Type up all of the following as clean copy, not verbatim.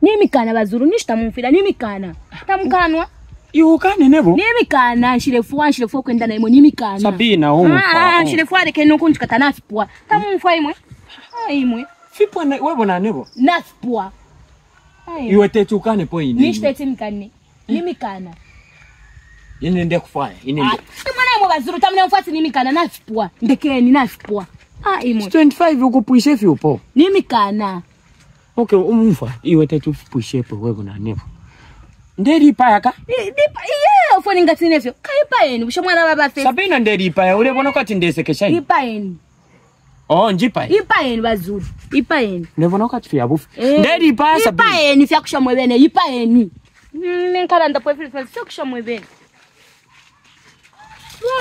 Nimikana bazuru nishtamumfira nimikana. Tamukanwa. Yukane nebo. Nimikana nshilefua kwenda na imo nimikana. Sabina umfa. Nshilefua deke no kunjikata nafipua. Tamumfa imwe. Imwe. Fipwa na wewe na nebo. Nafipua. Iwe tetukane po ini. Nishtete mkane. Nimikana. Inende kufanya. Inende. Mwana imo bazuru tamune mfati nimikana nafipua. Ndekeni nafipua. Imwe. 25 ukupuishe fiupo. Nimikana. Okay, umfa. Iwe tetupuishe po wewe na nebo. Nderi payaka? Iye ofoni ngatinefyo. Kaipa yenu ushamwana baba fe. Sabina nderi paya ule bona kwati ndesekesha. Ipa yenu. Oh, njipa. Ipa yenu bazuru. Ipa yenu. Ndebona kwati fya bufu. Nderi paya Sabina. Ipa yenu fya kushamwebene. Ipa yenu. Nkala ndapo fya kushamwebene.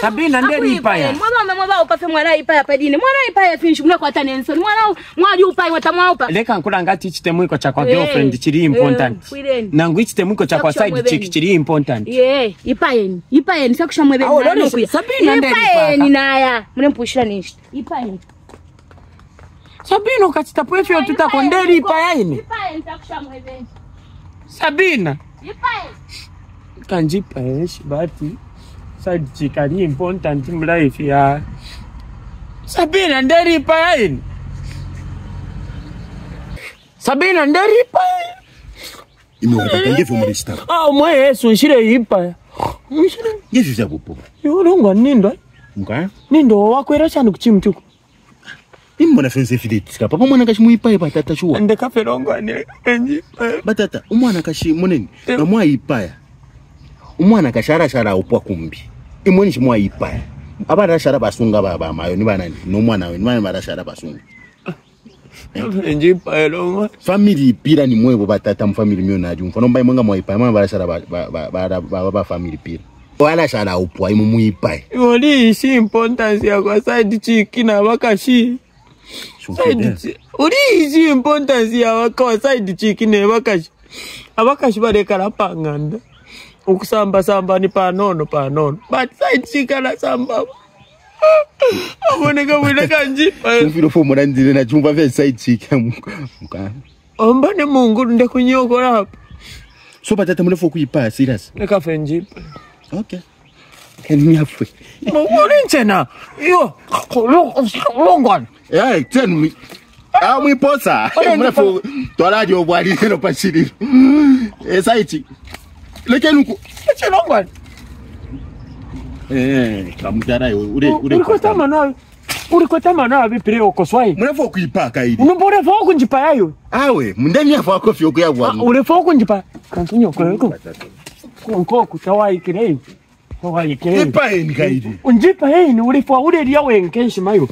Sabina nderi paya. Mwana upa fe mwana ipa ya padine. Mwana ipa ya finshi mwana kwa tanenso. Mwana upa iwa tamwaupa. Leka nkula ngati chitemwiko cha kwa girlfriend chiri important. Nangu chitemwiko cha kwa side chick chiri important. Ipa yenu fya kushamwebene. Sabina nderi paya. Ipa yenu naya. Mune mpushira nishi. Ipa yenu. Sabina ukachitapo fyo tutakonderi paya yini. Ipa yenu fya kushamwebene. Sabina. Ipa yenu. Kanjipa yeshi bati. Side chick ari important in life ya. Sabina nderi paya yini. Sabina nderi paya. Imewapata ngefu mrista. Mwe Yesu nshire ipa. Ngefu za bupo. Yorongwa nindo. Muka? Nindo wakwera cyane kuchimtuko. Imbona fense fidetika. Papa mwana kashi muipa batata shuwa. Ende kaferongwa ne enji. Batata umwana kashi muneni. Namwa ipaya. Umwana kashara shara upwa kumbi. Imweni shimwa ipaya. Abara shara basunga baba mayo ni banani. No mwana we ni bana barashara basunga. Enji paelonga. Family pira ni mwebo batata mfamily myo naji. Mfano mbaye mwenga mwa ipaya. Mwana barashara ba family pira. Wala shara upwa imu muipaya. Yoli ishi importance ya kwa side chick na wakashi. Uri ishi importance ya kwa side chick na wakashi. Abakashi badekala panganda. Ukusamba ni panono. But side chick ala samba. Aboneka wile kanji. Mfiro fo murandire na chumba vya side chick muka. Ombane Mungu nde kunyokora hapa. So batata mule fo kuipa serious. Neka fenji. Okay. Can afwe. Murinchena. Yo. Longon. Tell me. Mwi posa. Mule fo tola obwali no pachiri. Side chick. Leke nuko. Longon. Kamutara urikotama na bipire okoswai. Murefo kuipa kaidi. Unumbore fo kunjipa yayo. Awe, mundani afa kofi okuya bwana. Urefo kunjipa. Kantunyo kweko. Konko kutawai kirei. Tawai kirei. Ipa ni kaidi. Unjipa yeni urefo ureria wenkenshi mayo.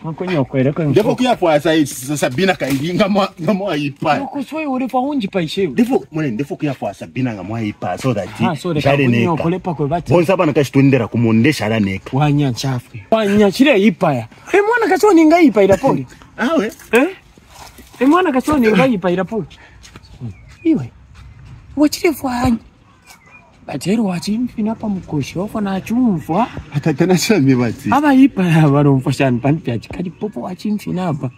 Kantunyo kweko. Defo kuya kwa Sabina kaidi ngamo ipa. Okoswai urefo unjipa ishe. Defo kuya kwa Sabina ngamo ipa so that share neka. Kolepa kwa bati. Bonsa bana kashitondera kumonde shara neka. Wanya nchafu. Wanya chire ipa ya. Mwana kasoni ngai ipa ila poli. Awe. Mwana kasoni ngai ipa ila poli. Iwe. Wachire fwanya. Batero wachimfi napa mukoshofa na chumfa. Atatana shami bati. Aba ipa ya baromfa shani panpya chikadi popo wachimfi napa.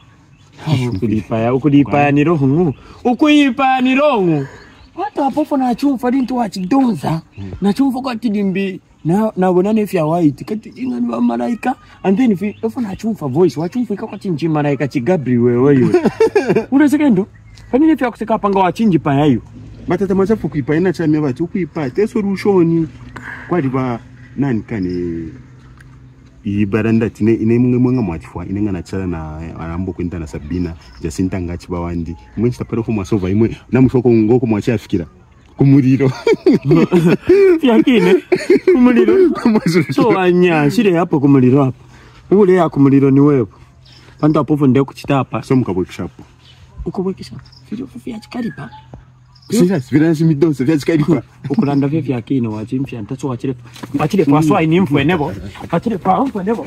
Ukulipa ya ni roho. Ukuipa ya ni roho. Hata hapo na chumfa dintu wachidonza. Na chumfa kwa tidimbi na bonane fya white kati jinga ni malaika and then if na chumfa voice wachumfa kwa chinji malaika chi Gabriel wewe. Una sekendo? Kanini fya kuseka panga wachinji pa yayo. Batata machafu kuipa ina chami bati ukuipa te solution kwa diba nani kane ibaranda tine ine mwenga mwachifwa ine ngana chala na arambo kwenda na Sabina Jacinta ngachi bawandi mwenchi tapero ko masova imwe namushoko ngoko mwachi afikira kumuriro yakine kumuriro so anya shire hapo kumuriro hapo ule ya kumuriro ni wewe panda hapo ndio kuchitapa so mkabwekishapo uko bwekisha video fia chikalipa sasa sivira simidonse vya chikalipa ukulanda vya yakine wachimfia ntacho wachire kwa swai ni mfwe nebo achire kwa mfwe nebo